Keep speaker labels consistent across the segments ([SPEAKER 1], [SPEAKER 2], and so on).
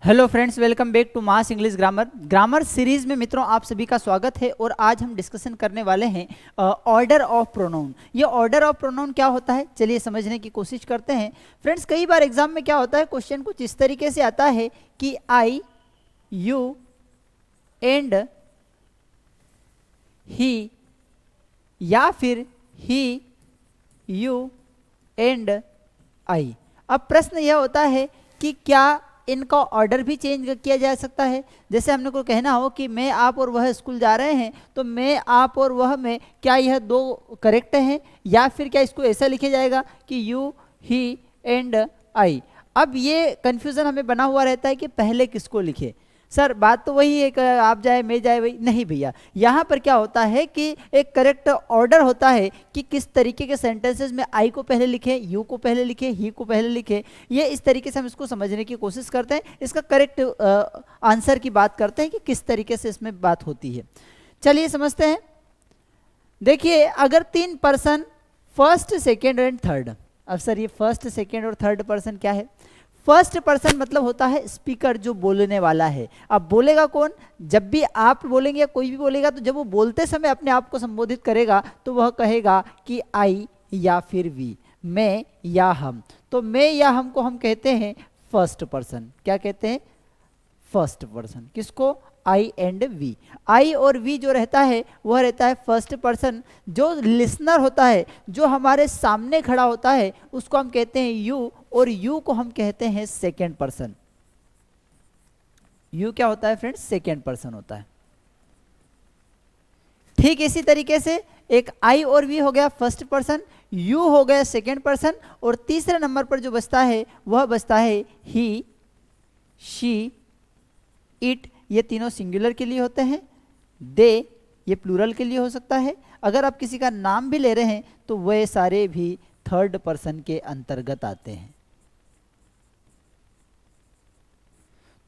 [SPEAKER 1] Hello friends, welcome back to mass English grammar series में मित्रों आप सभी का स्वागत है। और आज हम डिस्कशन करने वाले हैं ऑर्डर ऑफ प्रोनाउन। ये ऑर्डर ऑफ प्रोनाउन क्या होता है, चलिए समझने की कोशिश करते हैं। फ्रेंड्स, कई बार एग्जाम में क्या होता है, क्वेश्चन कुछ इस तरीके से आता है कि आई, यू एंड ही, या फिर ही, यू एंड आई। अब प्रश्न यह होता है कि क्या इनका ऑर्डर भी चेंज किया जा सकता है। जैसे हमने को कहना हो कि मैं, आप और वह स्कूल जा रहे हैं, तो मैं, आप और वह में क्या यह दो करेक्ट हैं, या फिर क्या इसको ऐसा लिखा जाएगा कि यू, ही एंड आई। अब ये कंफ्यूजन हमें बना हुआ रहता है कि पहले किसको लिखे। सर बात तो वही है कि आप जाए मैं जाए वही नहीं भैया। यहाँ पर क्या होता है कि एक करेक्ट ऑर्डर होता है कि किस तरीके के सेंटेंसेस में आई को पहले लिखे, यू को पहले लिखे, ही को pहले लिखे। ये इस तरीके से हम इसको समझने की कोशिश करते हैं। इसका करेक्ट आंसर की बात करते हैं कि किस तरीके से इसमें बात होती है। चलिए समझते हैं। देखिए, अगर 3 person first, second and third. अब सर ये फर्स्ट, सेकेंड और थर्ड पर्सन क्या है? फर्स्ट पर्सन मतलब होता है स्पीकर, जो बोलने वाला है। अब बोलेगा कौन? जब भी आप बोलेंगे या कोई भी बोलेगा, तो जब वो बोलते समय अपने आप को संबोधित करेगा तो वह कहेगा कि आई या फिर वी, मैं या हम। तो मैं या हम को हम कहते हैं फर्स्ट पर्सन। क्या कहते हैं? First person. किसको? आई एंड वी। आई और वी जो रहता है वह रहता है फर्स्ट पर्सन। जो लिसनर होता है, जो हमारे सामने खड़ा होता है, उसको हम कहते हैं यू, और यू को हम कहते हैं सेकेंड पर्सन। यू क्या होता है फ्रेंड्स? सेकेंड पर्सन होता है। ठीक इसी तरीके से एक आई और वी हो गया फर्स्ट पर्सन, यू हो गया सेकेंड पर्सन, और तीसरे नंबर पर जो बचता है वह बचता है ही, शी, इट। ये तीनों सिंगुलर के लिए होते हैं। दे ये प्लूरल के लिए हो सकता है। अगर आप किसी का नाम भी ले रहे हैं तो वह सारे भी थर्ड पर्सन के अंतर्गत आते हैं।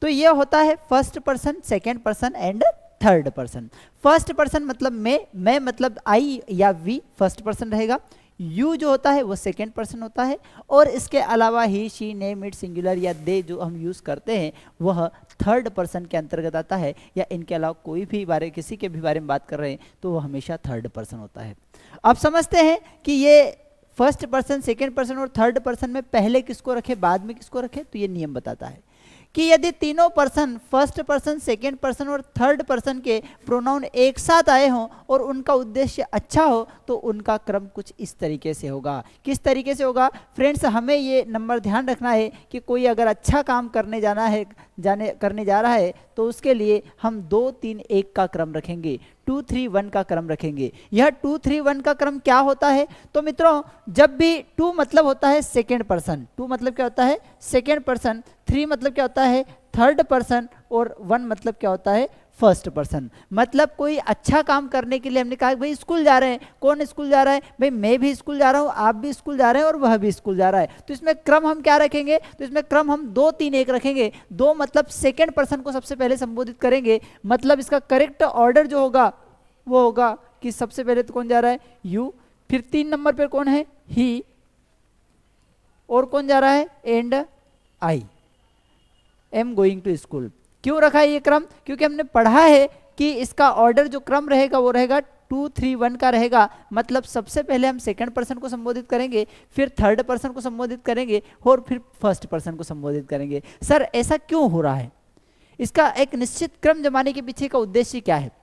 [SPEAKER 1] तो यह होता है first person, second person and third person. First person मतलब मैं मतलब आई या वी फर्स्ट पर्सन रहेगा। यू जो होता है वो सेकेंड पर्सन होता है, और इसके अलावा ही, शी, नेम, इट, सिंगुलर या दे जो हम यूज़ करते हैं वह थर्ड पर्सन के अंतर्गत आता है। या इनके अलावा कोई भी किसी के भी बारे में बात कर रहे हैं तो वह हमेशा थर्ड पर्सन होता है। अब समझते हैं कि ये फर्स्ट पर्सन, सेकेंड पर्सन और थर्ड पर्सन में पहले किसको रखे, बाद में किसको रखे। तो ये नियम बताता है कि यदि तीनों person, first person, second person और थर्ड पर्सन के प्रोनाउन एक साथ आए हों और उनका उद्देश्य अच्छा हो, तो उनका क्रम कुछ इस तरीके से होगा। किस तरीके से होगा फ्रेंड्स? हमें ये नंबर ध्यान रखना है कि कोई अगर अच्छा काम करने करने जा रहा है तो उसके लिए हम 2 3 1 का क्रम रखेंगे, 2 3 1 का क्रम रखेंगे। यह 2 3 1 का क्रम क्या होता है? तो मित्रों, जब भी 2 मतलब होता है सेकेंड पर्सन, 2 मतलब क्या होता है? सेकेंड पर्सन, 3 मतलब क्या होता है? थर्ड पर्सन, और 1 मतलब क्या होता है? First person. मतलब कोई अच्छा काम करने के लिए हमने कहा भाई स्कूल जा रहे हैं। कौन स्कूल जा रहा है? भाई मैं भी स्कूल जा रहा हूँ, आप भी स्कूल जा रहे हैं, और वह भी स्कूल जा रहा है। तो इसमें क्रम हम क्या रखेंगे? तो इसमें क्रम हम 2 3 1 रखेंगे। 2 मतलब सेकेंड पर्सन को सबसे पहले संबोधित करेंगे। मतलब इसका करेक्ट ऑर्डर जो होगा वो होगा कि सबसे पहले तो कौन जा रहा है? यू, फिर 3 नंबर पर कौन है? ही, और कौन जा रहा है? And I am going to school. क्यों रखा है ये क्रम? क्योंकि हमने पढ़ा है कि इसका ऑर्डर जो क्रम रहेगा वो रहेगा 2 3 1 का रहेगा। मतलब सबसे पहले हम सेकंड पर्सन को संबोधित करेंगे, फिर थर्ड पर्सन को संबोधित करेंगे, और फिर फर्स्ट पर्सन को संबोधित करेंगे। सर ऐसा क्यों हो रहा है? इसका एक निश्चित क्रम जमाने के पीछे का उद्देश्य क्या है?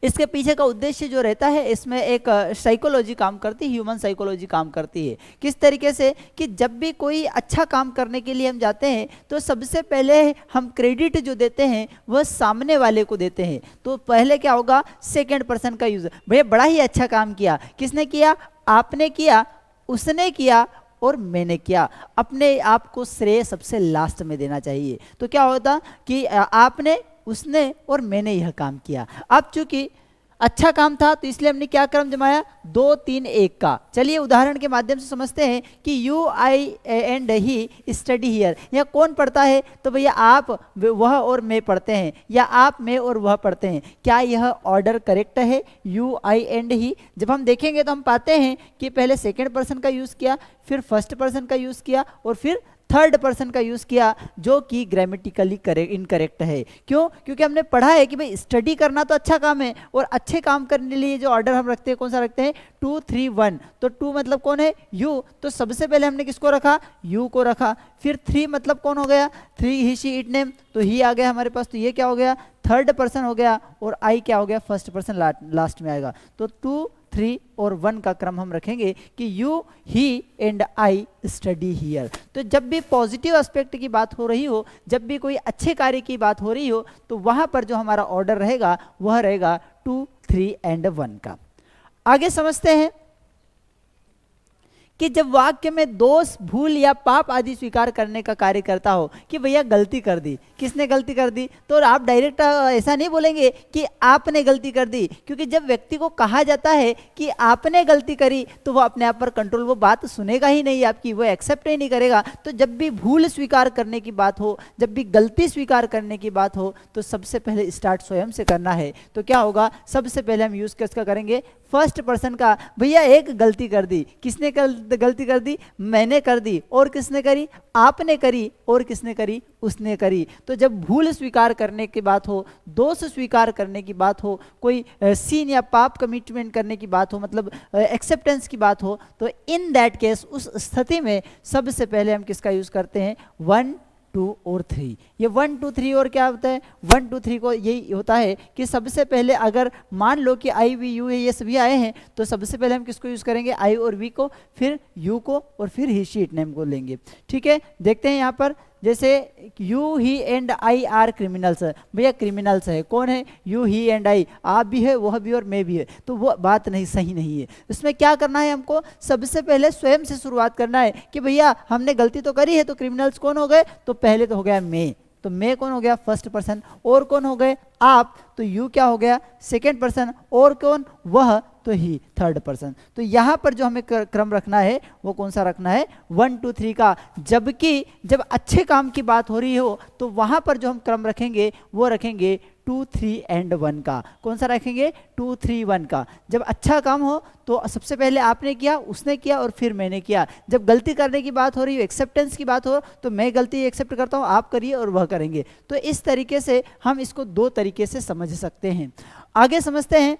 [SPEAKER 1] इसके पीछे का उद्देश्य जो रहता है, इसमें एक साइकोलॉजी काम करती है, ह्यूमन साइकोलॉजी काम करती है। किस तरीके से कि जब भी कोई अच्छा काम करने के लिए हम जाते हैं तो सबसे पहले हम क्रेडिट जो देते हैं वह सामने वाले को देते हैं। तो पहले क्या होगा? सेकेंड पर्सन का यूज। भैया बड़ा ही अच्छा काम किया। किसने किया? आपने किया, उसने किया, और मैंने किया। अपने आप को श्रेय सबसे लास्ट में देना चाहिए। तो क्या होता कि आपने, उसने और मैंने यह काम किया। अब चूंकि अच्छा काम था तो इसलिए हमने क्या क्रम जमाया? 2 3 1 का। चलिए उदाहरण के माध्यम से समझते हैं कि you, I and he study here. यह कौन पढ़ता है? तो भैया आप, वह और मैं पढ़ते हैं, या आप, मैं और वह पढ़ते हैं। क्या यह ऑर्डर करेक्ट है? You, I and he. जब हम देखेंगे तो हम पाते हैं कि पहले सेकेंड पर्सन का यूज़ किया, फिर फर्स्ट पर्सन का यूज़ किया, और फिर थर्ड पर्सन का यूज किया, जो कि ग्रामेटिकली इनकरेक्ट है। क्यों? क्योंकि हमने पढ़ा है कि भाई स्टडी करना तो अच्छा काम है, और अच्छे काम करने के लिए जो ऑर्डर हम रखते हैं कौन सा रखते हैं? 2 3 1। तो 2 मतलब कौन है? यू। तो सबसे पहले हमने किसको रखा? यू को रखा। फिर 3 मतलब कौन हो गया? 3 ही शी इट नेम, तो ही आ गया हमारे पास। तो ये क्या हो गया? थर्ड पर्सन हो गया। और आई क्या हो गया? फर्स्ट पर्सन लास्ट में आएगा। तो 2 3 और 1 का क्रम हम रखेंगे कि you, he and I study here. तो जब भी पॉजिटिव एस्पेक्ट की बात हो रही हो, जब भी कोई अच्छे कार्य की बात हो रही हो, तो वहां पर जो हमारा ऑर्डर रहेगा वह रहेगा 2 3 एंड 1 का। आगे समझते हैं कि जब वाक्य में दोष, भूल या पाप आदि स्वीकार करने का कार्य करता हो, कि भैया गलती कर दी, किसने गलती कर दी, तो आप डायरेक्ट ऐसा नहीं बोलेंगे कि आपने गलती कर दी, क्योंकि जब व्यक्ति को कहा जाता है कि आपने गलती करी तो वो अपने आप पर कंट्रोल, वो बात सुनेगा ही नहीं आपकी, वो एक्सेप्ट ही नहीं करेगा। तो जब भी भूल स्वीकार करने की बात हो, जब भी गलती स्वीकार करने की बात हो, तो सबसे पहले स्टार्ट स्वयं से करना है। तो क्या होगा? सबसे पहले हम यूज किसका करेंगे? फर्स्ट पर्सन का। भैया एक गलती कर दी, किसने गलती कर दी? मैंने कर दी। और किसने करी? आपने करी। और किसने करी? उसने करी। तो जब भूल स्वीकार करने की बात हो, दोष स्वीकार करने की बात हो, कोई सीन या पाप कमिटमेंट करने की बात हो, मतलब एक्सेप्टेंस की बात हो, तो इन दैट केस, उस स्थिति में सबसे पहले हम किसका यूज करते हैं? 1 2 और 3। ये 1 2 3 और क्या होता है? 1 2 3 को यही होता है कि सबसे पहले अगर मान लो कि आई वी यू ये सभी आए हैं, तो सबसे पहले हम किसको यूज करेंगे? आई और वी को, फिर यू को, और फिर ही शी इट नेम को लेंगे। ठीक है, देखते हैं यहाँ पर। जैसे you, he and I R criminals. भैया क्रिमिनल्स है कौन है? You, he and I. आप भी है, वह भी, और मैं भी है। तो वो बात नहीं, सही नहीं है। इसमें क्या करना है हमको? सबसे पहले स्वयं से शुरुआत करना है कि भैया हमने गलती तो करी है। तो क्रिमिनल्स कौन हो गए? तो पहले तो हो गया मैं। तो मैं कौन हो गया? First person. और कौन हो गए? आप। तो यू क्या हो गया? Second person. और कौन? वह। तो ही थर्ड पर्सन। तो यहां पर जो हमें क्रम रखना है वो कौन सा रखना है? 1 2 3 का। जबकि जब अच्छे काम की बात हो रही हो, तो वहां पर जो हम क्रम रखेंगे वो रखेंगे 2 3 एंड 1 का। कौन सा रखेंगे? 2 3 1 का। जब अच्छा काम हो तो सबसे पहले आपने किया, उसने किया, और फिर मैंने किया। जब गलती करने की बात हो रही हो, एक्सेप्टेंस की बात हो, तो मैं गलती एक्सेप्ट करता हूं, आप करिए और वह करेंगे। तो इस तरीके से हम इसको 2 तरीके से समझ सकते हैं। आगे समझते हैं।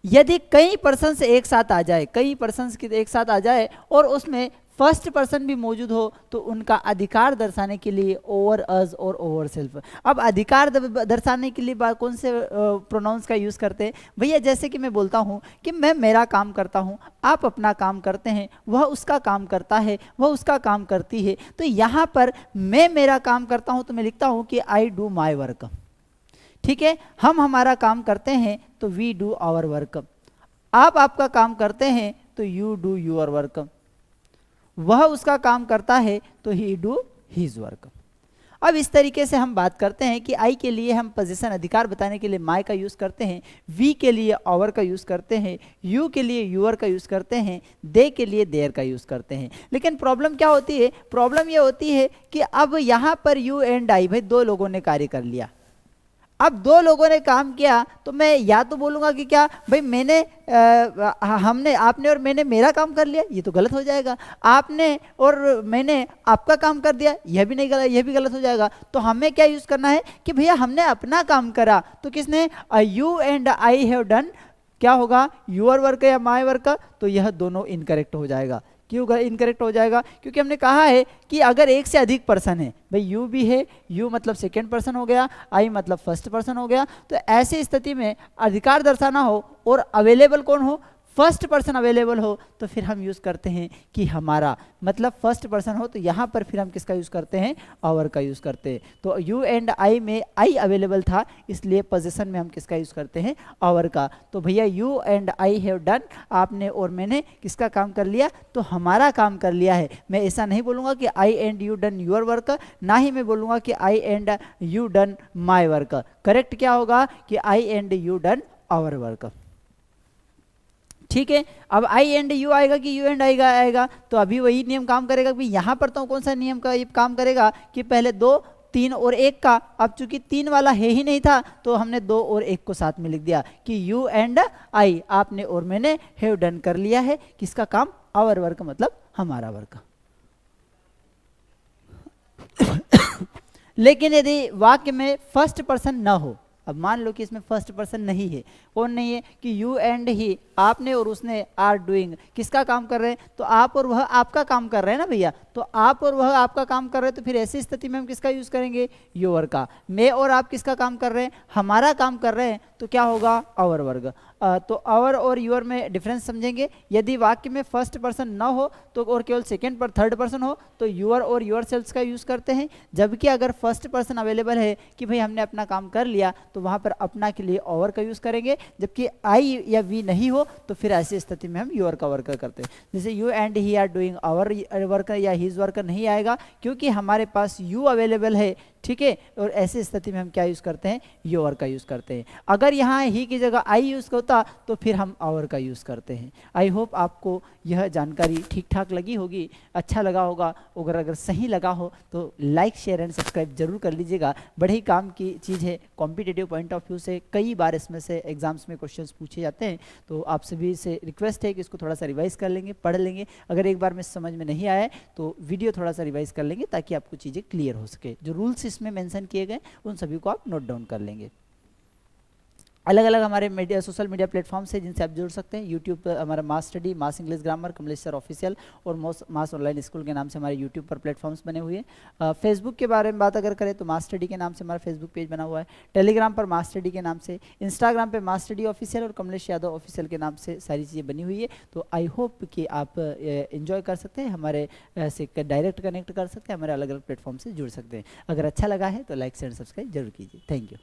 [SPEAKER 1] यदि कई पर्सन एक साथ आ जाए, कई पर्सन एक साथ आ जाए और उसमें फर्स्ट पर्सन भी मौजूद हो, तो उनका अधिकार दर्शाने के लिए ओवर अस और ओवर सेल्फ। अब अधिकार दर्शाने के लिए कौन से प्रोनाउंस का यूज करते हैं? भैया जैसे कि मैं बोलता हूं कि मैं मेरा काम करता हूं, आप अपना काम करते हैं, वह उसका काम करता है, वह उसका काम करती है। तो यहां पर मैं मेरा काम करता हूं तो मैं लिखता हूं कि आई डू माई वर्क। ठीक है, हम हमारा काम करते हैं तो वी डू आवर वर्क। आप आपका काम करते हैं तो यू डू यूर वर्क। वह उसका काम करता है तो ही डू हिज वर्क। अब इस तरीके से हम बात करते हैं कि आई के लिए हम पोजीशन, अधिकार बताने के लिए माई का यूज करते हैं, वी के लिए आवर का यूज करते हैं, यू के लिए यूअर का यूज करते हैं, दे के लिए देयर का यूज करते हैं। लेकिन प्रॉब्लम क्या होती है? प्रॉब्लम यह होती है कि अब यहां पर यू एंड आई, भाई 2 लोगों ने कार्य कर लिया। अब 2 लोगों ने काम किया तो मैं या तो बोलूंगा कि क्या भाई मैंने हमने, आपने और मैंने मेरा काम कर लिया, ये तो गलत हो जाएगा। आपने और मैंने आपका काम कर दिया, यह भी नहीं गलत, यह भी गलत हो जाएगा। तो हमें क्या यूज करना है कि भैया हमने अपना काम करा, तो किसने? You and I have done. क्या होगा? यूर वर्क या माई वर्क। तो यह दोनों इनकरेक्ट हो जाएगा। क्यों इनकरेक्ट हो जाएगा? क्योंकि हमने कहा है कि अगर एक से अधिक पर्सन है, भाई यू भी है, यू मतलब सेकेंड पर्सन हो गया, आई मतलब फर्स्ट पर्सन हो गया, तो ऐसी स्थिति में अधिकार दर्शाना हो और अवेलेबल कौन हो? फर्स्ट पर्सन अवेलेबल हो, तो फिर हम यूज करते हैं कि हमारा, मतलब फर्स्ट पर्सन हो, तो यहाँ पर फिर हम किसका यूज करते हैं? आवर का यूज करते हैं। तो यू एंड आई में आई अवेलेबल था, इसलिए पोजीशन में हम किसका यूज करते हैं? आवर का। तो भैया you and I have done, आपने और मैंने किसका काम कर लिया? तो हमारा काम कर लिया है। मैं ऐसा नहीं बोलूंगा कि I and you done your work, ना ही मैं बोलूंगा कि I and you done my work. Correct क्या होगा? कि I and you done our work. ठीक है, अब आई एंड यू आएगा कि यू एंड आई आएगा? तो अभी वही नियम काम करेगा। भी यहां पर तो कौन सा नियम का ये काम करेगा कि पहले 2 3 और 1 का। अब चूंकि 3 वाला है ही नहीं था तो हमने 2 और 1 को साथ में लिख दिया कि यू एंड आई, आपने और मैंने हैव डन कर लिया है किसका काम? आवर वर्क, मतलब हमारा वर्क। लेकिन यदि वाक्य में फर्स्ट पर्सन न हो, अब मान लो कि इसमें फर्स्ट पर्सन नहीं है, कौन नहीं है कि यू एंड ही, आपने और उसने आर डूइंग, किसका काम कर रहे हैं, तो आप और वह आपका काम कर रहे हैं ना भैया, तो आप और वह आपका काम कर रहे हैं, तो फिर ऐसी स्थिति में हम किसका यूज करेंगे, योर का। मैं और आप किसका काम कर रहे हैं, हमारा काम कर रहे हैं, तो क्या होगा, आवर वर्ग। तो आवर और योर में डिफरेंस समझेंगे। यदि वाक्य में फर्स्ट पर्सन ना हो तो और केवल सेकेंड पर थर्ड पर्सन हो तो यूर और योर सेल्स का यूज करते हैं। जबकि अगर फर्स्ट पर्सन अवेलेबल है कि भाई हमने अपना काम कर लिया, तो वहां पर अपना के लिए ओवर का यूज करेंगे। जबकि आई या वी नहीं हो तो फिर ऐसी स्थिति में हम योर का वर्क करते हैं। जैसे you and he are doing our work या हीज वर्क नहीं आएगा, क्योंकि हमारे पास यू अवेलेबल है, ठीक है। और ऐसी स्थिति में हम क्या यूज करते हैं, योर का यूज करते हैं। अगर यहाँ ही की जगह आई यूज होता तो फिर हम आवर का यूज करते हैं। आई होप आपको यह जानकारी ठीक ठाक लगी होगी, अच्छा लगा होगा। अगर सही लगा हो तो लाइक शेयर एंड सब्सक्राइब जरूर कर लीजिएगा। बड़े ही काम की चीज़ है, कॉम्पिटिटिव पॉइंट ऑफ व्यू से कई बार इसमें से एग्जाम्स में क्वेश्चंस पूछे जाते हैं। तो आप सभी से रिक्वेस्ट है कि इसको थोड़ा सा रिवाइज कर लेंगे, पढ़ लेंगे। अगर एक बार में समझ में नहीं आया तो वीडियो थोड़ा सा रिवाइज कर लेंगे ताकि आपको चीज़ें क्लियर हो सके। जो रूल्स इसमें मेंशन किए गए उन सभी को आप नोट डाउन कर लेंगे। अलग अलग हमारे मीडिया सोशल मीडिया प्लेटफॉर्म्स है जिनसे आप जुड़ सकते हैं। यूट्यूब पर हमारा Mass study, Mass English grammar, Kamlesh sir official और मास ऑनलाइन स्कूल के नाम से हमारे यूट्यूब पर प्लेटफॉर्म्स बने हुए हैं। फेसबुक के बारे में बात अगर करें तो मास स्टडी के नाम से हमारा फेसबुक पेज बना हुआ है। टेलीग्राम पर मास स्टडी के नाम से, इंस्टाग्राम पर मास स्टडी ऑफिशियल और कमलेश यादव ऑफिशियल के नाम से सारी चीज़ें बनी हुई है। तो आई होप कि आप इन्जॉय कर सकते हैं, हमारे से डायरेक्ट कनेक्ट कर सकते हैं, हमारे अलग अलग प्लेटफॉर्म से जुड़ सकते हैं। अगर अच्छा लगा है तो लाइक शेयर सब्सक्राइब जरूर कीजिए। Thank you.